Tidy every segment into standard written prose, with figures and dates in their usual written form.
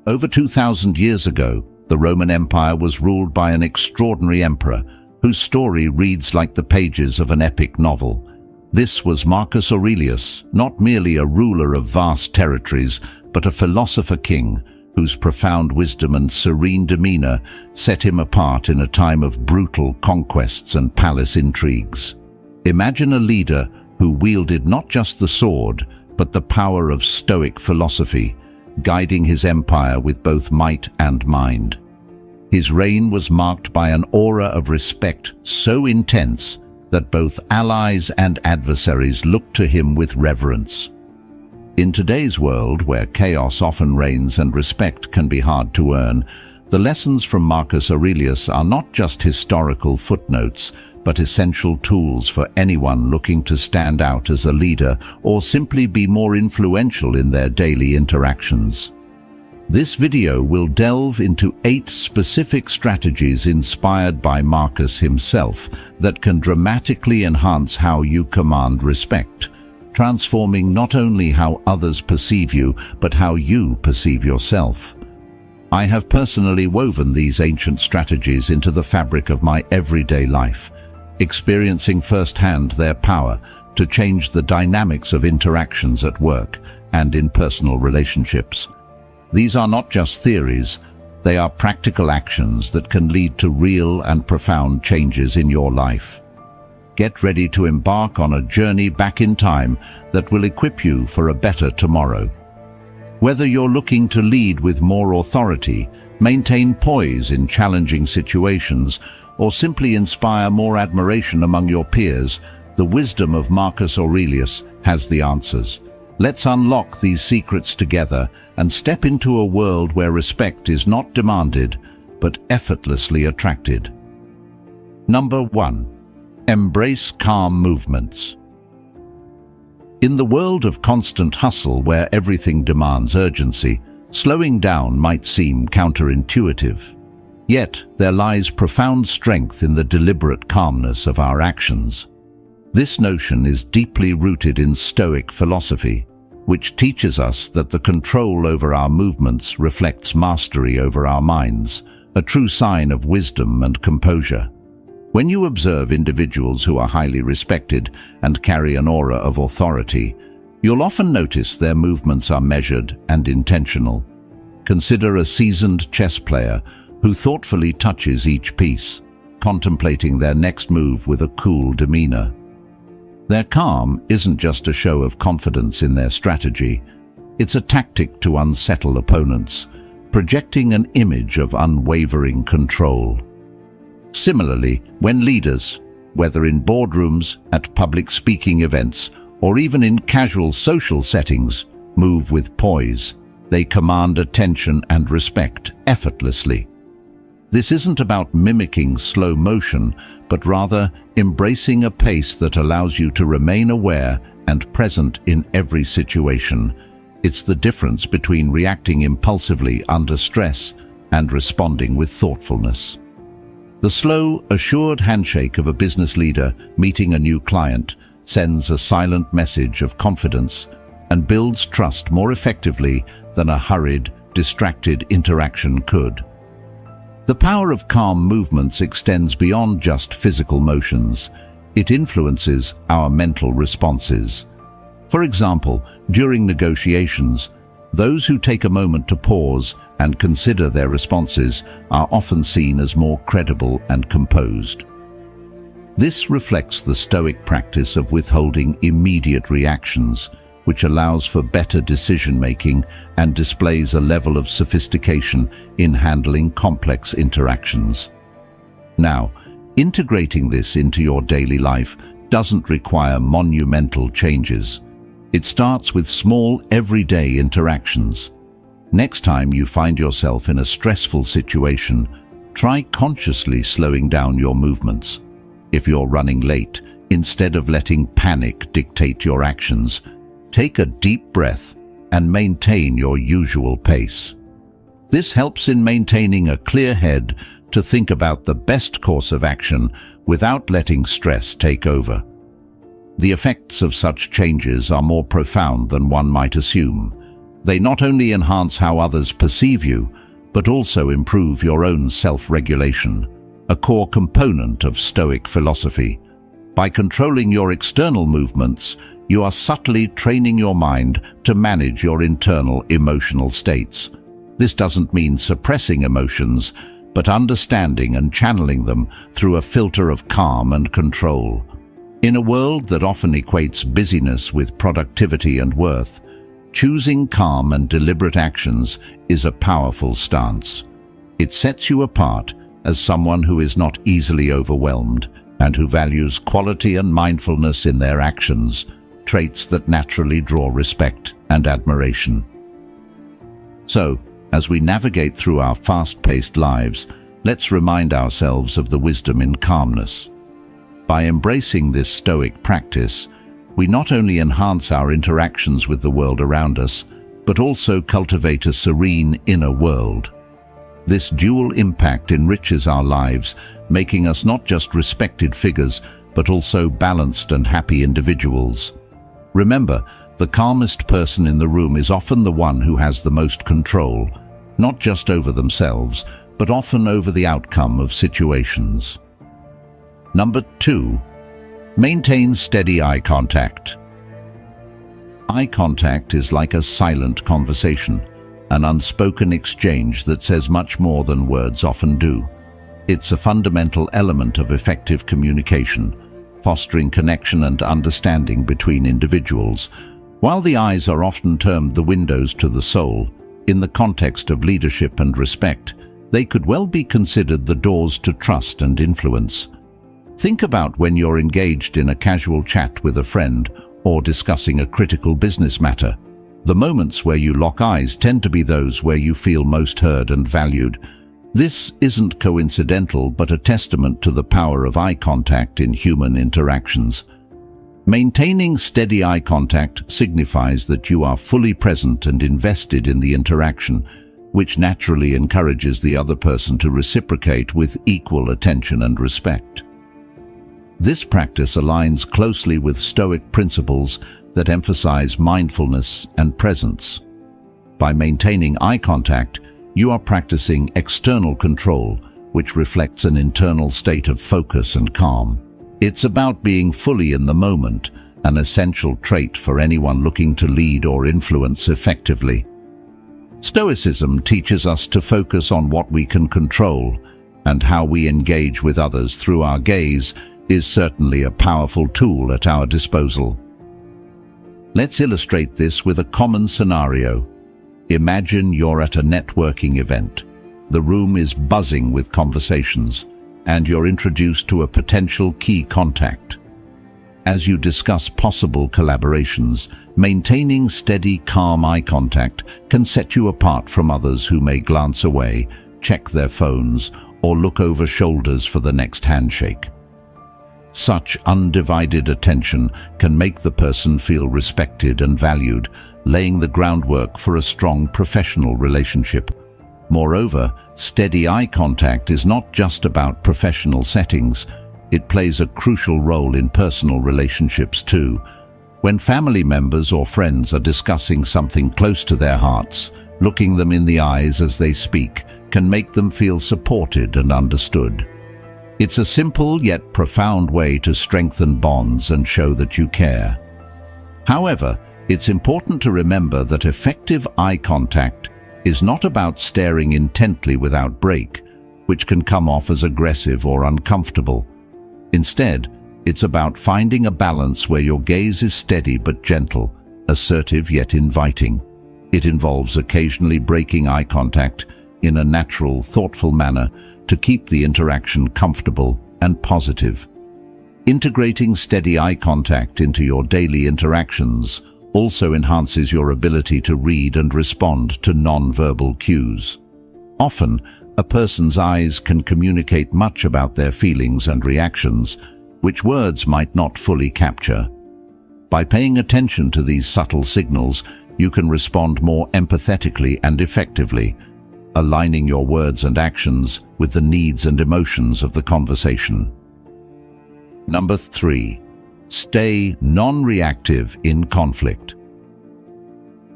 Over 2,000 years ago, the Roman Empire was ruled by an extraordinary emperor whose story reads like the pages of an epic novel. This was Marcus Aurelius, not merely a ruler of vast territories, but a philosopher-king whose profound wisdom and serene demeanor set him apart in a time of brutal conquests and palace intrigues. Imagine a leader who wielded not just the sword, but the power of Stoic philosophy, guiding his empire with both might and mind. His reign was marked by an aura of respect so intense that both allies and adversaries looked to him with reverence. In today's world, where chaos often reigns and respect can be hard to earn, the lessons from Marcus Aurelius are not just historical footnotes, but essential tools for anyone looking to stand out as a leader or simply be more influential in their daily interactions. This video will delve into 8 specific strategies inspired by Marcus himself that can dramatically enhance how you command respect, transforming not only how others perceive you, but how you perceive yourself. I have personally woven these ancient strategies into the fabric of my everyday life, experiencing firsthand their power to change the dynamics of interactions at work and in personal relationships. These are not just theories, they are practical actions that can lead to real and profound changes in your life. Get ready to embark on a journey back in time that will equip you for a better tomorrow. Whether you're looking to lead with more authority, maintain poise in challenging situations, or simply inspire more admiration among your peers, the wisdom of Marcus Aurelius has the answers. Let's unlock these secrets together and step into a world where respect is not demanded, but effortlessly attracted. Number 1. Embrace calm movements. In the world of constant hustle where everything demands urgency, slowing down might seem counterintuitive. Yet, there lies profound strength in the deliberate calmness of our actions. This notion is deeply rooted in Stoic philosophy, which teaches us that the control over our movements reflects mastery over our minds, a true sign of wisdom and composure. When you observe individuals who are highly respected and carry an aura of authority, you'll often notice their movements are measured and intentional. Consider a seasoned chess player who thoughtfully touches each piece, contemplating their next move with a cool demeanor. Their calm isn't just a show of confidence in their strategy, it's a tactic to unsettle opponents, projecting an image of unwavering control. Similarly, when leaders, whether in boardrooms, at public speaking events, or even in casual social settings, move with poise, they command attention and respect effortlessly. This isn't about mimicking slow motion, but rather embracing a pace that allows you to remain aware and present in every situation. It's the difference between reacting impulsively under stress and responding with thoughtfulness. The slow, assured handshake of a business leader meeting a new client sends a silent message of confidence and builds trust more effectively than a hurried, distracted interaction could. The power of calm movements extends beyond just physical motions. It influences our mental responses. For example, during negotiations, those who take a moment to pause and consider their responses are often seen as more credible and composed. This reflects the Stoic practice of withholding immediate reactions, which allows for better decision-making and displays a level of sophistication in handling complex interactions. Now, integrating this into your daily life doesn't require monumental changes. It starts with small, everyday interactions. Next time you find yourself in a stressful situation, try consciously slowing down your movements. If you're running late, instead of letting panic dictate your actions, take a deep breath and maintain your usual pace. This helps in maintaining a clear head to think about the best course of action without letting stress take over. The effects of such changes are more profound than one might assume. They not only enhance how others perceive you, but also improve your own self-regulation, a core component of Stoic philosophy. By controlling your external movements, you are subtly training your mind to manage your internal emotional states. This doesn't mean suppressing emotions, but understanding and channeling them through a filter of calm and control. In a world that often equates busyness with productivity and worth, choosing calm and deliberate actions is a powerful stance. It sets you apart as someone who is not easily overwhelmed and who values quality and mindfulness in their actions, traits that naturally draw respect and admiration. So, as we navigate through our fast-paced lives, let's remind ourselves of the wisdom in calmness. By embracing this Stoic practice, we not only enhance our interactions with the world around us, but also cultivate a serene inner world. This dual impact enriches our lives, making us not just respected figures, but also balanced and happy individuals. Remember, the calmest person in the room is often the one who has the most control, not just over themselves, but often over the outcome of situations. Number 2. Maintain steady eye contact. Eye contact is like a silent conversation, an unspoken exchange that says much more than words often do. It's a fundamental element of effective communication, fostering connection and understanding between individuals. While the eyes are often termed the windows to the soul, in the context of leadership and respect, they could well be considered the doors to trust and influence. Think about when you're engaged in a casual chat with a friend or discussing a critical business matter. The moments where you lock eyes tend to be those where you feel most heard and valued. This isn't coincidental, but a testament to the power of eye contact in human interactions. Maintaining steady eye contact signifies that you are fully present and invested in the interaction, which naturally encourages the other person to reciprocate with equal attention and respect. This practice aligns closely with Stoic principles that emphasize mindfulness and presence. By maintaining eye contact, you are practicing external control, which reflects an internal state of focus and calm. It's about being fully in the moment, an essential trait for anyone looking to lead or influence effectively. Stoicism teaches us to focus on what we can control, and how we engage with others through our gaze is certainly a powerful tool at our disposal. Let's illustrate this with a common scenario. Imagine you're at a networking event. The room is buzzing with conversations, and you're introduced to a potential key contact. As you discuss possible collaborations, maintaining steady, calm eye contact can set you apart from others who may glance away, check their phones, or look over shoulders for the next handshake. Such undivided attention can make the person feel respected and valued, laying the groundwork for a strong professional relationship. Moreover, steady eye contact is not just about professional settings. It plays a crucial role in personal relationships too. When family members or friends are discussing something close to their hearts, looking them in the eyes as they speak can make them feel supported and understood. It's a simple yet profound way to strengthen bonds and show that you care. However, it's important to remember that effective eye contact is not about staring intently without break, which can come off as aggressive or uncomfortable. Instead, it's about finding a balance where your gaze is steady but gentle, assertive yet inviting. It involves occasionally breaking eye contact in a natural, thoughtful manner to keep the interaction comfortable and positive. Integrating steady eye contact into your daily interactions also enhances your ability to read and respond to non-verbal cues. Often, a person's eyes can communicate much about their feelings and reactions, which words might not fully capture. By paying attention to these subtle signals, you can respond more empathetically and effectively, aligning your words and actions with the needs and emotions of the conversation. Number 3. Stay non-reactive in conflict.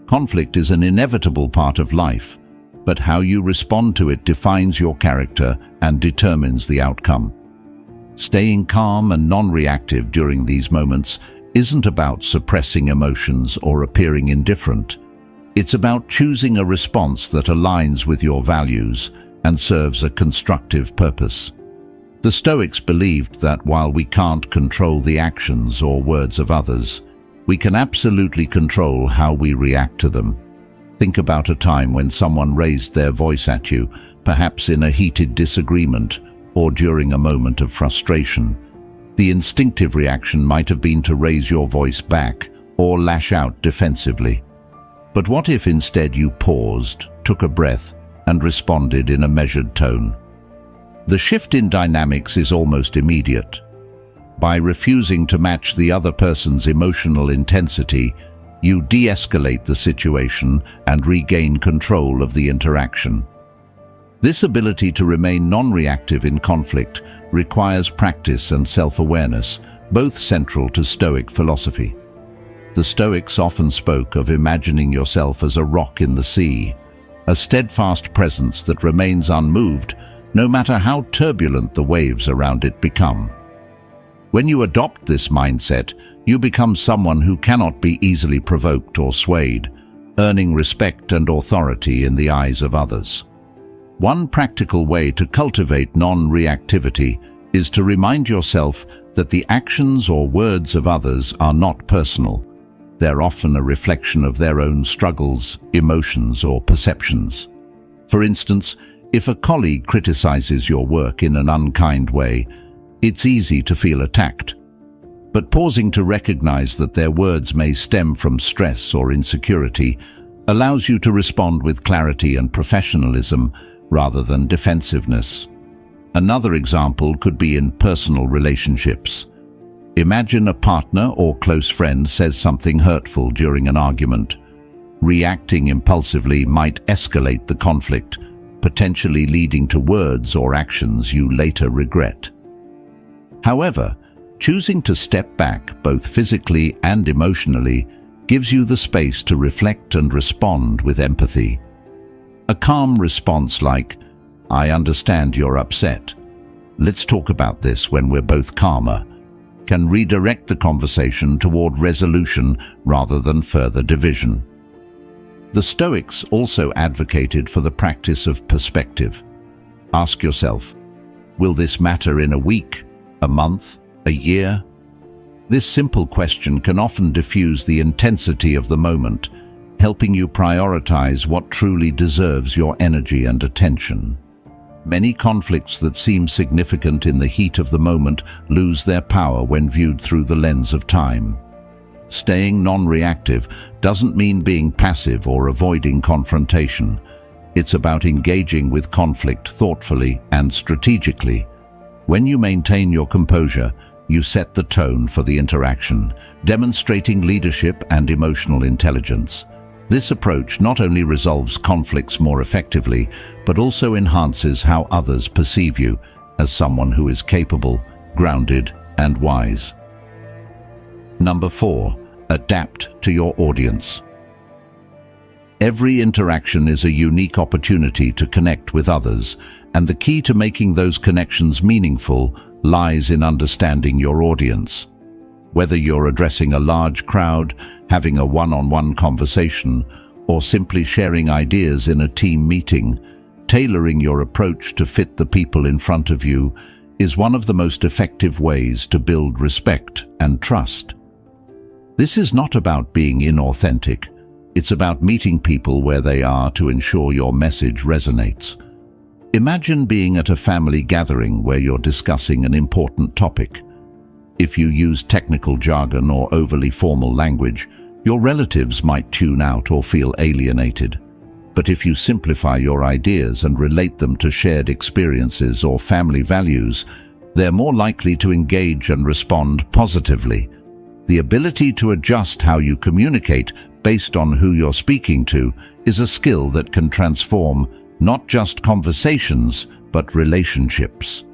Conflict is an inevitable part of life, but how you respond to it defines your character and determines the outcome. Staying calm and non-reactive during these moments isn't about suppressing emotions or appearing indifferent. It's about choosing a response that aligns with your values and serves a constructive purpose. The Stoics believed that while we can't control the actions or words of others, we can absolutely control how we react to them. Think about a time when someone raised their voice at you, perhaps in a heated disagreement or during a moment of frustration. The instinctive reaction might have been to raise your voice back or lash out defensively. But what if instead you paused, took a breath, and responded in a measured tone? The shift in dynamics is almost immediate. By refusing to match the other person's emotional intensity, you de-escalate the situation and regain control of the interaction. This ability to remain non-reactive in conflict requires practice and self-awareness, both central to Stoic philosophy. The Stoics often spoke of imagining yourself as a rock in the sea, a steadfast presence that remains unmoved no matter how turbulent the waves around it become. When you adopt this mindset, you become someone who cannot be easily provoked or swayed, earning respect and authority in the eyes of others. One practical way to cultivate non-reactivity is to remind yourself that the actions or words of others are not personal. They're often a reflection of their own struggles, emotions, or perceptions. For instance, if a colleague criticizes your work in an unkind way, it's easy to feel attacked. But pausing to recognize that their words may stem from stress or insecurity allows you to respond with clarity and professionalism rather than defensiveness. Another example could be in personal relationships. Imagine a partner or close friend says something hurtful during an argument. Reacting impulsively might escalate the conflict, potentially leading to words or actions you later regret. However, choosing to step back both physically and emotionally gives you the space to reflect and respond with empathy. A calm response like, "I understand you're upset. Let's talk about this when we're both calmer," can redirect the conversation toward resolution rather than further division. The Stoics also advocated for the practice of perspective. Ask yourself, will this matter in a week, a month, a year? This simple question can often diffuse the intensity of the moment, helping you prioritize what truly deserves your energy and attention. Many conflicts that seem significant in the heat of the moment lose their power when viewed through the lens of time. Staying non-reactive doesn't mean being passive or avoiding confrontation. It's about engaging with conflict thoughtfully and strategically. When you maintain your composure, you set the tone for the interaction, demonstrating leadership and emotional intelligence. This approach not only resolves conflicts more effectively, but also enhances how others perceive you as someone who is capable, grounded, and wise. Number 4, adapt to your audience. Every interaction is a unique opportunity to connect with others, and the key to making those connections meaningful lies in understanding your audience. Whether you're addressing a large crowd, having a one-on-one conversation, or simply sharing ideas in a team meeting, tailoring your approach to fit the people in front of you is one of the most effective ways to build respect and trust. This is not about being inauthentic. It's about meeting people where they are to ensure your message resonates. Imagine being at a family gathering where you're discussing an important topic. If you use technical jargon or overly formal language, your relatives might tune out or feel alienated. But if you simplify your ideas and relate them to shared experiences or family values, they're more likely to engage and respond positively. The ability to adjust how you communicate based on who you're speaking to is a skill that can transform not just conversations, but relationships.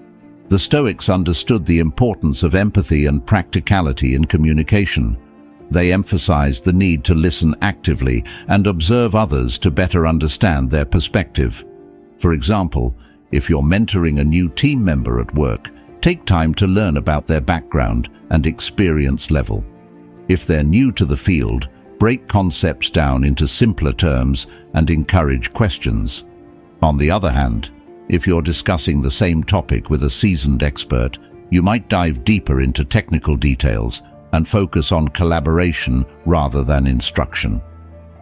The Stoics understood the importance of empathy and practicality in communication. They emphasize the need to listen actively and observe others to better understand their perspective. For example, if you're mentoring a new team member at work, take time to learn about their background and experience level. If they're new to the field, break concepts down into simpler terms and encourage questions. On the other hand, if you're discussing the same topic with a seasoned expert, you might dive deeper into technical details and focus on collaboration rather than instruction.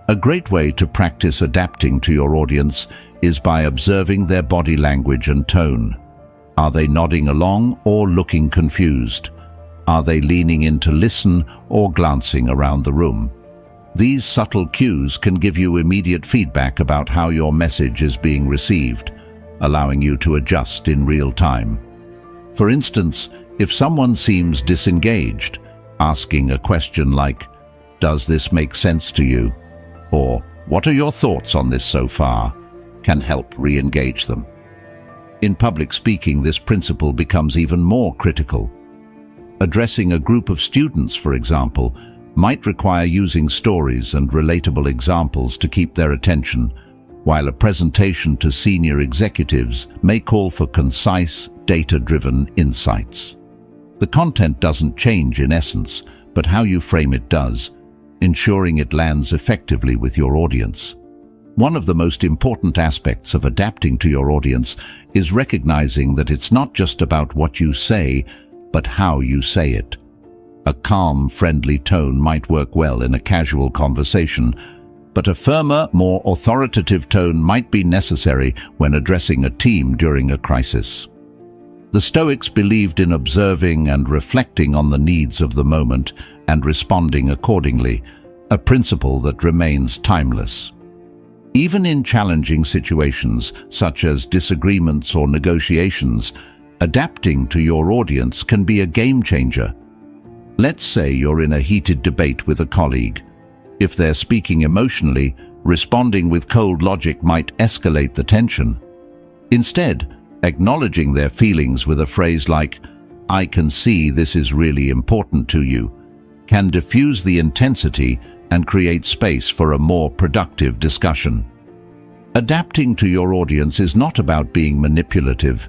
A great way to practice adapting to your audience is by observing their body language and tone. Are they nodding along or looking confused? Are they leaning in to listen or glancing around the room? These subtle cues can give you immediate feedback about how your message is being received, allowing you to adjust in real time. For instance, if someone seems disengaged, asking a question like, "Does this make sense to you?" or "What are your thoughts on this so far?" can help re-engage them. In public speaking, this principle becomes even more critical. Addressing a group of students, for example, might require using stories and relatable examples to keep their attention, while a presentation to senior executives may call for concise, data-driven insights. The content doesn't change in essence, but how you frame it does, ensuring it lands effectively with your audience. One of the most important aspects of adapting to your audience is recognizing that it's not just about what you say, but how you say it. A calm, friendly tone might work well in a casual conversation, but a firmer, more authoritative tone might be necessary when addressing a team during a crisis. The Stoics believed in observing and reflecting on the needs of the moment and responding accordingly, a principle that remains timeless. Even in challenging situations, such as disagreements or negotiations, adapting to your audience can be a game changer. Let's say you're in a heated debate with a colleague. If they're speaking emotionally, responding with cold logic might escalate the tension. Instead, acknowledging their feelings with a phrase like, "I can see this is really important to you," can diffuse the intensity and create space for a more productive discussion. Adapting to your audience is not about being manipulative.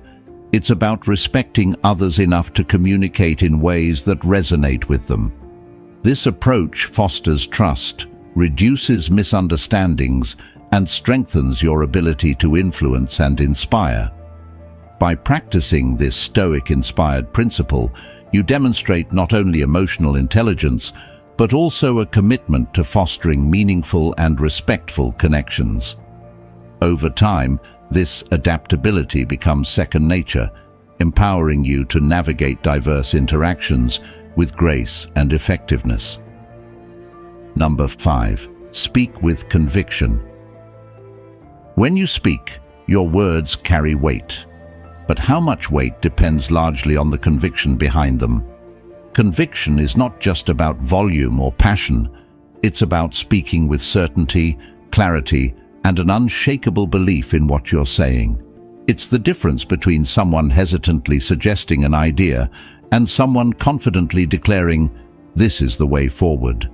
It's about respecting others enough to communicate in ways that resonate with them. This approach fosters trust, reduces misunderstandings, and strengthens your ability to influence and inspire. By practicing this Stoic-inspired principle, you demonstrate not only emotional intelligence, but also a commitment to fostering meaningful and respectful connections. Over time, this adaptability becomes second nature, empowering you to navigate diverse interactions with grace and effectiveness. Number 5. Speak with conviction. When you speak, your words carry weight. But how much weight depends largely on the conviction behind them. Conviction is not just about volume or passion. It's about speaking with certainty, clarity, and an unshakable belief in what you're saying. It's the difference between someone hesitantly suggesting an idea and someone confidently declaring, "This is the way forward."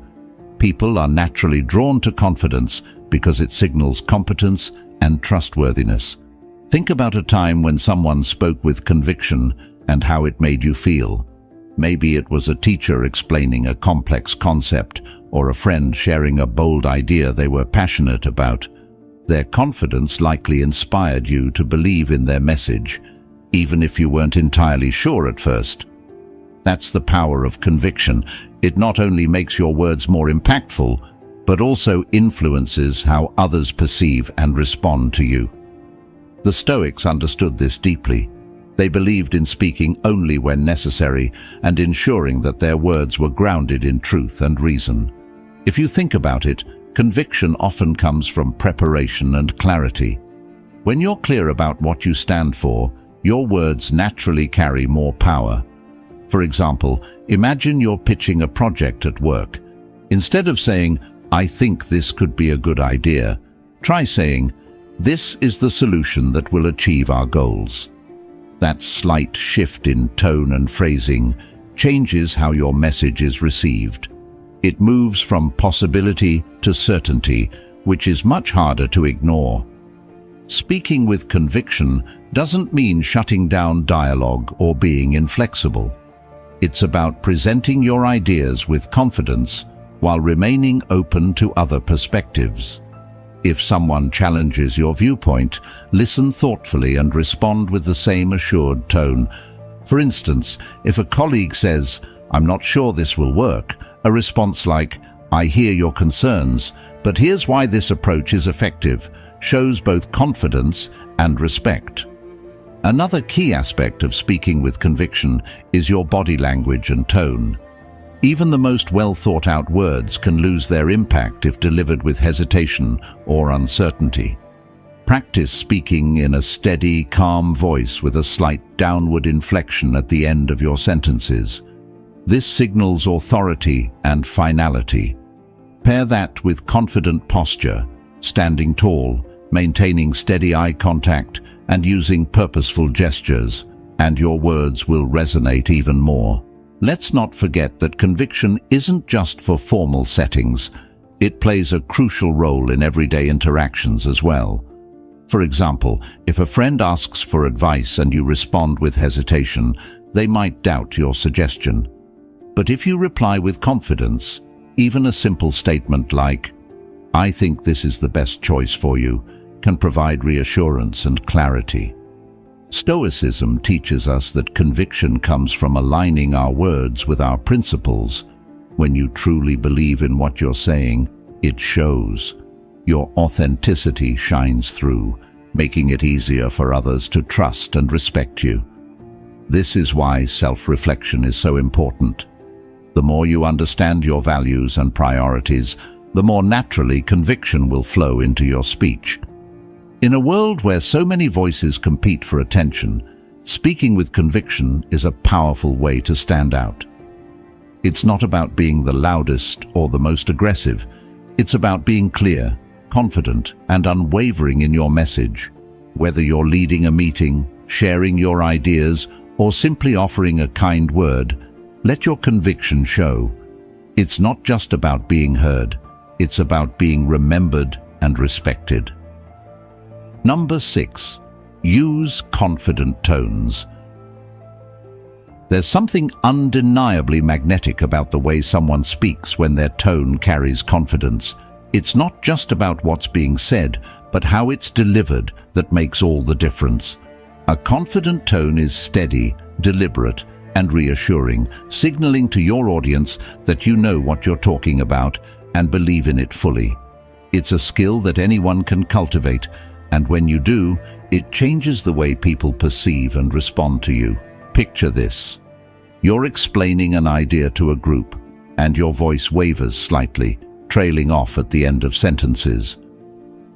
People are naturally drawn to confidence because it signals competence and trustworthiness. Think about a time when someone spoke with conviction and how it made you feel. Maybe it was a teacher explaining a complex concept or a friend sharing a bold idea they were passionate about. Their confidence likely inspired you to believe in their message, even if you weren't entirely sure at first. That's the power of conviction. It not only makes your words more impactful, but also influences how others perceive and respond to you. The Stoics understood this deeply. They believed in speaking only when necessary and ensuring that their words were grounded in truth and reason. If you think about it, conviction often comes from preparation and clarity. When you're clear about what you stand for, your words naturally carry more power. For example, imagine you're pitching a project at work. Instead of saying, "I think this could be a good idea," try saying, "This is the solution that will achieve our goals." That slight shift in tone and phrasing changes how your message is received. It moves from possibility to certainty, which is much harder to ignore. Speaking with conviction doesn't mean shutting down dialogue or being inflexible. It's about presenting your ideas with confidence while remaining open to other perspectives. If someone challenges your viewpoint, listen thoughtfully and respond with the same assured tone. For instance, if a colleague says, "I'm not sure this will work," a response like, "I hear your concerns, but here's why this approach is effective," shows both confidence and respect. Another key aspect of speaking with conviction is your body language and tone. Even the most well-thought-out words can lose their impact if delivered with hesitation or uncertainty. Practice speaking in a steady, calm voice with a slight downward inflection at the end of your sentences. This signals authority and finality. Pair that with confident posture, standing tall, maintaining steady eye contact, and using purposeful gestures, and your words will resonate even more. Let's not forget that conviction isn't just for formal settings. It plays a crucial role in everyday interactions as well. For example, if a friend asks for advice and you respond with hesitation, they might doubt your suggestion. But if you reply with confidence, even a simple statement like, "I think this is the best choice for you," can provide reassurance and clarity. Stoicism teaches us that conviction comes from aligning our words with our principles. When you truly believe in what you're saying, it shows. Your authenticity shines through, making it easier for others to trust and respect you. This is why self-reflection is so important. The more you understand your values and priorities, the more naturally conviction will flow into your speech. In a world where so many voices compete for attention, speaking with conviction is a powerful way to stand out. It's not about being the loudest or the most aggressive. It's about being clear, confident, and unwavering in your message. Whether you're leading a meeting, sharing your ideas, or simply offering a kind word, let your conviction show. It's not just about being heard. It's about being remembered and respected. Number 6. Use confident tones. There's something undeniably magnetic about the way someone speaks when their tone carries confidence. It's not just about what's being said, but how it's delivered that makes all the difference. A confident tone is steady, deliberate, and reassuring, signaling to your audience that you know what you're talking about and believe in it fully. It's a skill that anyone can cultivate, and when you do, it changes the way people perceive and respond to you. Picture this. You're explaining an idea to a group, and your voice wavers slightly, trailing off at the end of sentences.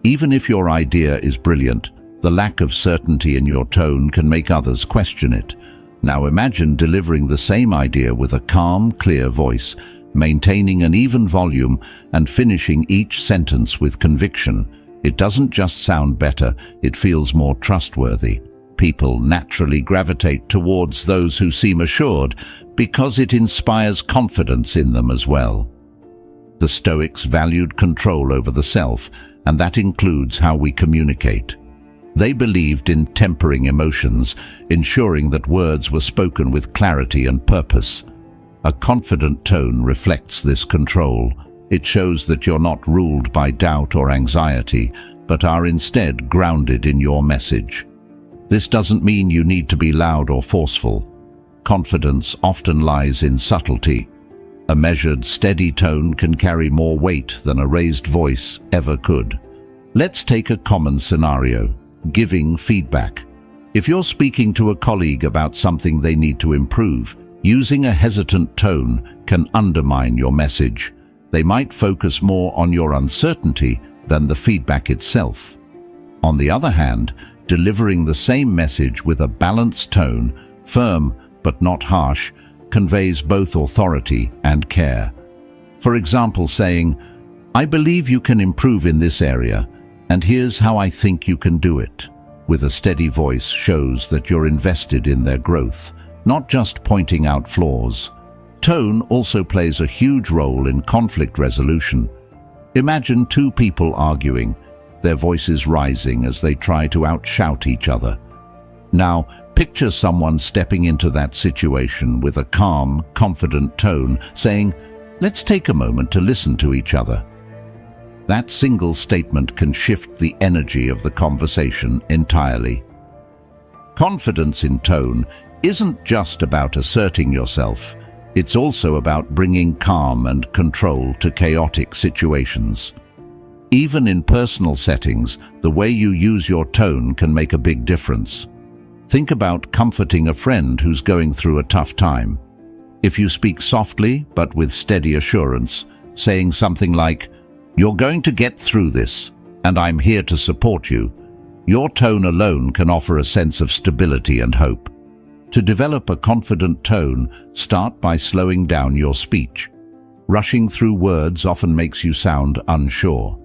Even if your idea is brilliant, the lack of certainty in your tone can make others question it. Now imagine delivering the same idea with a calm, clear voice, maintaining an even volume and finishing each sentence with conviction. It doesn't just sound better, it feels more trustworthy. People naturally gravitate towards those who seem assured because it inspires confidence in them as well. The Stoics valued control over the self, and that includes how we communicate. They believed in tempering emotions, ensuring that words were spoken with clarity and purpose. A confident tone reflects this control. It shows that you're not ruled by doubt or anxiety, but are instead grounded in your message. This doesn't mean you need to be loud or forceful. Confidence often lies in subtlety. A measured, steady tone can carry more weight than a raised voice ever could. Let's take a common scenario: giving feedback. If you're speaking to a colleague about something they need to improve, using a hesitant tone can undermine your message. They might focus more on your uncertainty than the feedback itself. On the other hand, delivering the same message with a balanced tone, firm but not harsh, conveys both authority and care. For example, saying, "I believe you can improve in this area, and here's how I think you can do it," with a steady voice shows that you're invested in their growth, not just pointing out flaws. Tone also plays a huge role in conflict resolution. Imagine two people arguing, their voices rising as they try to outshout each other. Now, picture someone stepping into that situation with a calm, confident tone, saying, "Let's take a moment to listen to each other." That single statement can shift the energy of the conversation entirely. Confidence in tone isn't just about asserting yourself. It's also about bringing calm and control to chaotic situations. Even in personal settings, the way you use your tone can make a big difference. Think about comforting a friend who's going through a tough time. If you speak softly but with steady assurance, saying something like, "You're going to get through this, and I'm here to support you," your tone alone can offer a sense of stability and hope. To develop a confident tone, start by slowing down your speech. Rushing through words often makes you sound unsure.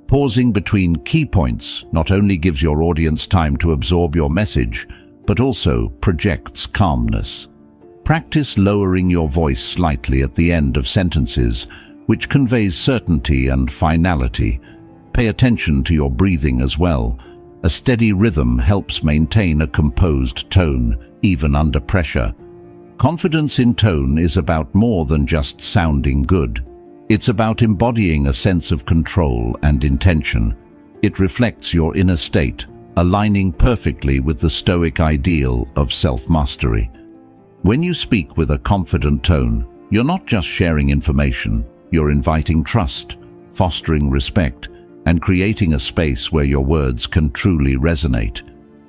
Pausing between key points not only gives your audience time to absorb your message, but also projects calmness. Practice lowering your voice slightly at the end of sentences, which conveys certainty and finality. Pay attention to your breathing as well. A steady rhythm helps maintain a composed tone, even under pressure. Confidence in tone is about more than just sounding good. It's about embodying a sense of control and intention. It reflects your inner state, aligning perfectly with the Stoic ideal of self-mastery. When you speak with a confident tone, you're not just sharing information, you're inviting trust, fostering respect, and creating a space where your words can truly resonate.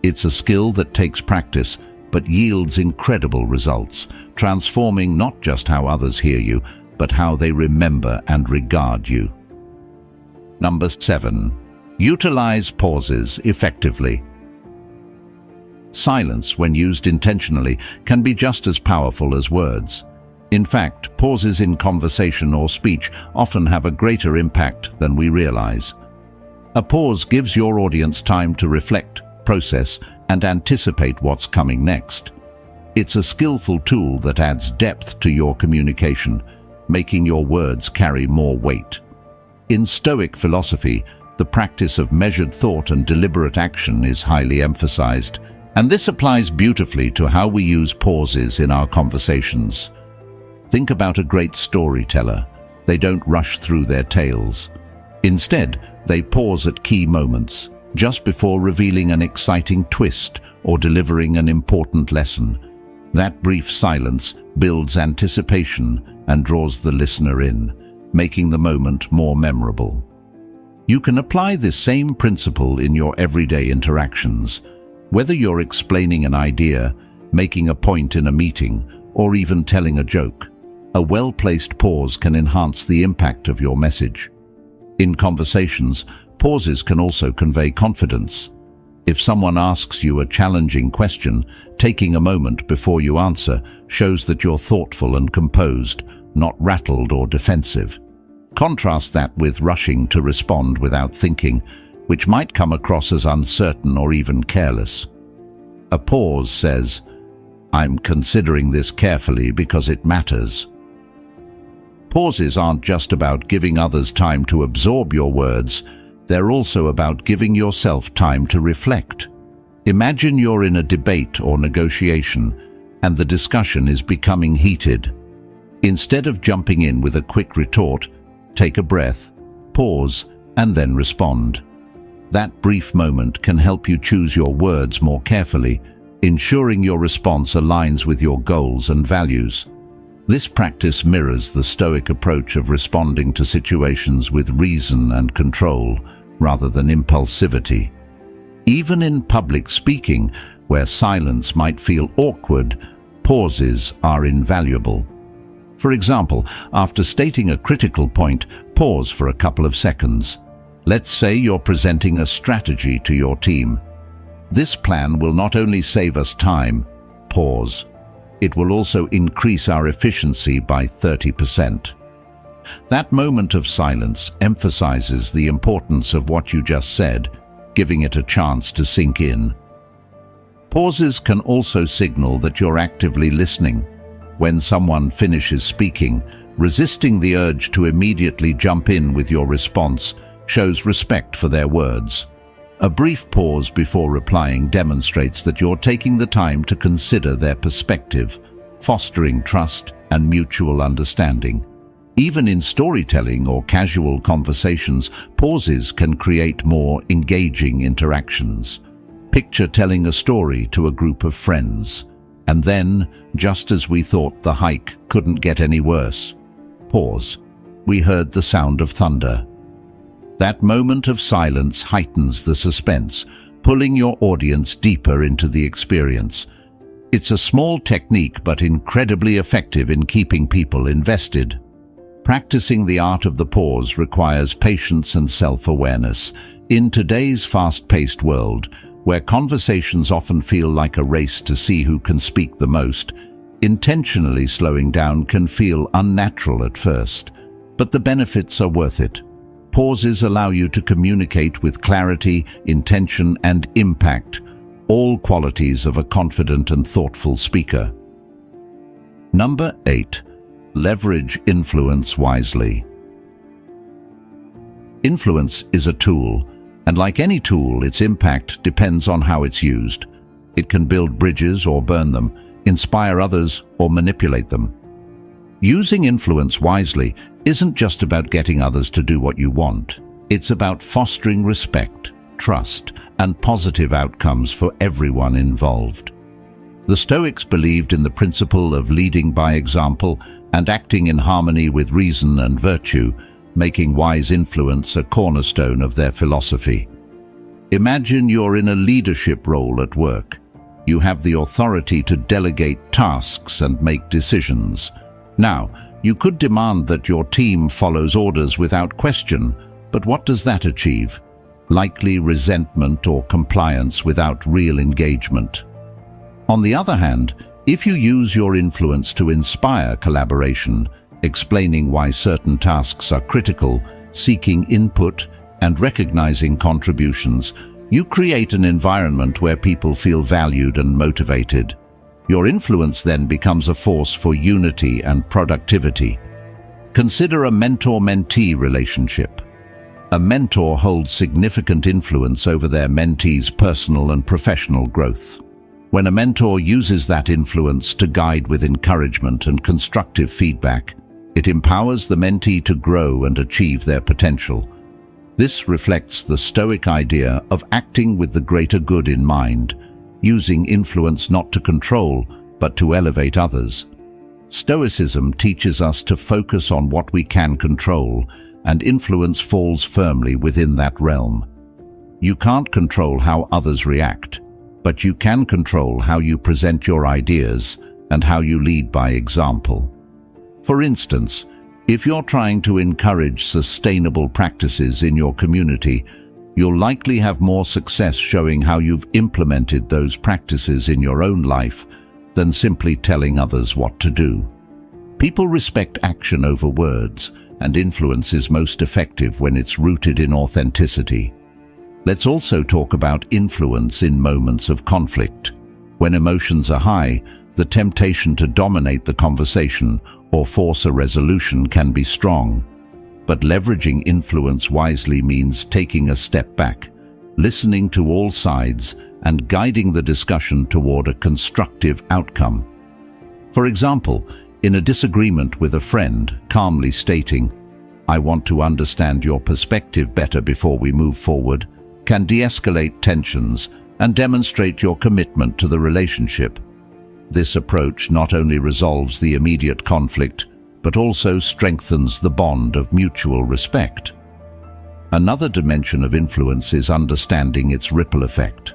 It's a skill that takes practice, but yields incredible results, transforming not just how others hear you, but how they remember and regard you. Number 7. Utilize pauses effectively. Silence, when used intentionally, can be just as powerful as words. In fact, pauses in conversation or speech often have a greater impact than we realize. A pause gives your audience time to reflect, process, and anticipate what's coming next. It's a skillful tool that adds depth to your communication, making your words carry more weight. In Stoic philosophy, the practice of measured thought and deliberate action is highly emphasized, and this applies beautifully to how we use pauses in our conversations. Think about a great storyteller. They don't rush through their tales. Instead, they pause at key moments, just before revealing an exciting twist or delivering an important lesson. That brief silence builds anticipation and draws the listener in, making the moment more memorable. You can apply this same principle in your everyday interactions. Whether you're explaining an idea, making a point in a meeting, or even telling a joke, a well-placed pause can enhance the impact of your message. In conversations, pauses can also convey confidence. If someone asks you a challenging question, taking a moment before you answer shows that you're thoughtful and composed, not rattled or defensive. Contrast that with rushing to respond without thinking, which might come across as uncertain or even careless. A pause says, "I'm considering this carefully because it matters." Pauses aren't just about giving others time to absorb your words, they're also about giving yourself time to reflect. Imagine you're in a debate or negotiation, and the discussion is becoming heated. Instead of jumping in with a quick retort, take a breath, pause, and then respond. That brief moment can help you choose your words more carefully, ensuring your response aligns with your goals and values. This practice mirrors the Stoic approach of responding to situations with reason and control, rather than impulsivity. Even in public speaking, where silence might feel awkward, pauses are invaluable. For example, after stating a critical point, pause for a couple of seconds. Let's say you're presenting a strategy to your team. This plan will not only save us time, pause. It will also increase our efficiency by 30%. That moment of silence emphasizes the importance of what you just said, giving it a chance to sink in. Pauses can also signal that you're actively listening. When someone finishes speaking, resisting the urge to immediately jump in with your response shows respect for their words. A brief pause before replying demonstrates that you're taking the time to consider their perspective, fostering trust and mutual understanding. Even in storytelling or casual conversations, pauses can create more engaging interactions. Picture telling a story to a group of friends, and then, just as we thought the hike couldn't get any worse, pause. We heard the sound of thunder. That moment of silence heightens the suspense, pulling your audience deeper into the experience. It's a small technique but incredibly effective in keeping people invested. Practicing the art of the pause requires patience and self-awareness. In today's fast-paced world, where conversations often feel like a race to see who can speak the most, intentionally slowing down can feel unnatural at first, but the benefits are worth it. Pauses allow you to communicate with clarity, intention, and impact, all qualities of a confident and thoughtful speaker. Number 8. Leverage influence wisely. Influence is a tool, and like any tool, its impact depends on how it's used. It can build bridges or burn them, inspire others or manipulate them. Using influence wisely isn't just about getting others to do what you want. It's about fostering respect, trust, and positive outcomes for everyone involved. The Stoics believed in the principle of leading by example and acting in harmony with reason and virtue, making wise influence a cornerstone of their philosophy. Imagine you're in a leadership role at work. You have the authority to delegate tasks and make decisions. Now, you could demand that your team follows orders without question, but what does that achieve? Likely resentment or compliance without real engagement. On the other hand, if you use your influence to inspire collaboration, explaining why certain tasks are critical, seeking input, and recognizing contributions, you create an environment where people feel valued and motivated. Your influence then becomes a force for unity and productivity. Consider a mentor-mentee relationship. A mentor holds significant influence over their mentee's personal and professional growth. When a mentor uses that influence to guide with encouragement and constructive feedback, it empowers the mentee to grow and achieve their potential. This reflects the Stoic idea of acting with the greater good in mind, using influence not to control, but to elevate others. Stoicism teaches us to focus on what we can control, and influence falls firmly within that realm. You can't control how others react, but you can control how you present your ideas and how you lead by example. For instance, if you're trying to encourage sustainable practices in your community, you'll likely have more success showing how you've implemented those practices in your own life than simply telling others what to do. People respect action over words, and influence is most effective when it's rooted in authenticity. Let's also talk about influence in moments of conflict. When emotions are high, the temptation to dominate the conversation or force a resolution can be strong. But leveraging influence wisely means taking a step back, listening to all sides, and guiding the discussion toward a constructive outcome. For example, in a disagreement with a friend, calmly stating, "I want to understand your perspective better before we move forward," can de-escalate tensions and demonstrate your commitment to the relationship. This approach not only resolves the immediate conflict, but also strengthens the bond of mutual respect. Another dimension of influence is understanding its ripple effect.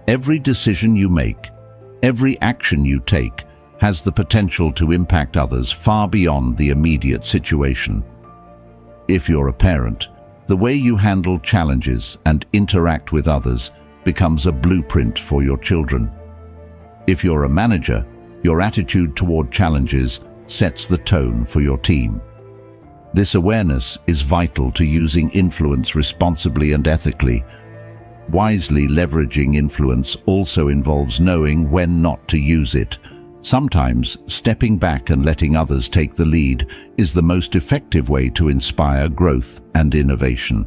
Every decision you make, every action you take, has the potential to impact others far beyond the immediate situation. If you're a parent, the way you handle challenges and interact with others becomes a blueprint for your children. If you're a manager, your attitude toward challenges sets the tone for your team. This awareness is vital to using influence responsibly and ethically. Wisely leveraging influence also involves knowing when not to use it. Sometimes stepping back and letting others take the lead is the most effective way to inspire growth and innovation.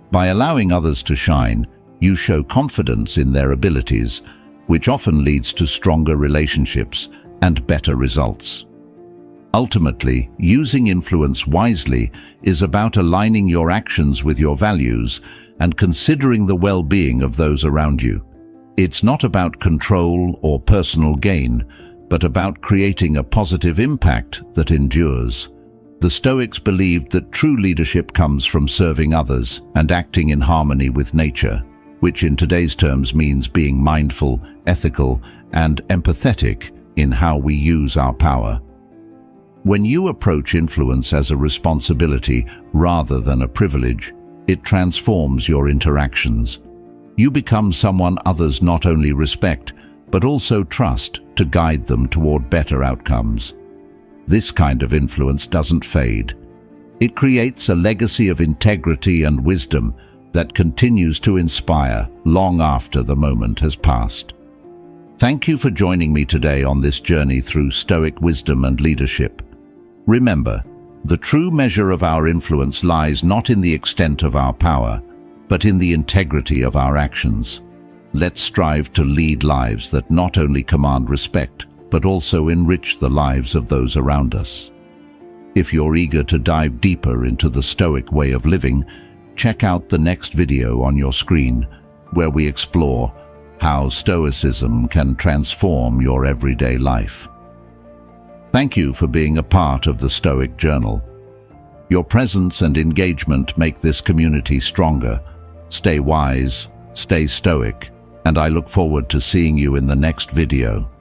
By allowing others to shine, you show confidence in their abilities, which often leads to stronger relationships and better results. Ultimately, using influence wisely is about aligning your actions with your values and considering the well-being of those around you. It's not about control or personal gain, but about creating a positive impact that endures. The Stoics believed that true leadership comes from serving others and acting in harmony with nature, which in today's terms means being mindful, ethical, and empathetic in how we use our power. When you approach influence as a responsibility rather than a privilege, it transforms your interactions. You become someone others not only respect, but also trust to guide them toward better outcomes. This kind of influence doesn't fade. It creates a legacy of integrity and wisdom that continues to inspire long after the moment has passed. Thank you for joining me today on this journey through Stoic wisdom and leadership. Remember, the true measure of our influence lies not in the extent of our power, but in the integrity of our actions. Let's strive to lead lives that not only command respect, but also enrich the lives of those around us. If you're eager to dive deeper into the Stoic way of living, check out the next video on your screen, where we explore how Stoicism can transform your everyday life. Thank you for being a part of the Stoic Journal. Your presence and engagement make this community stronger. Stay wise, stay stoic, and I look forward to seeing you in the next video.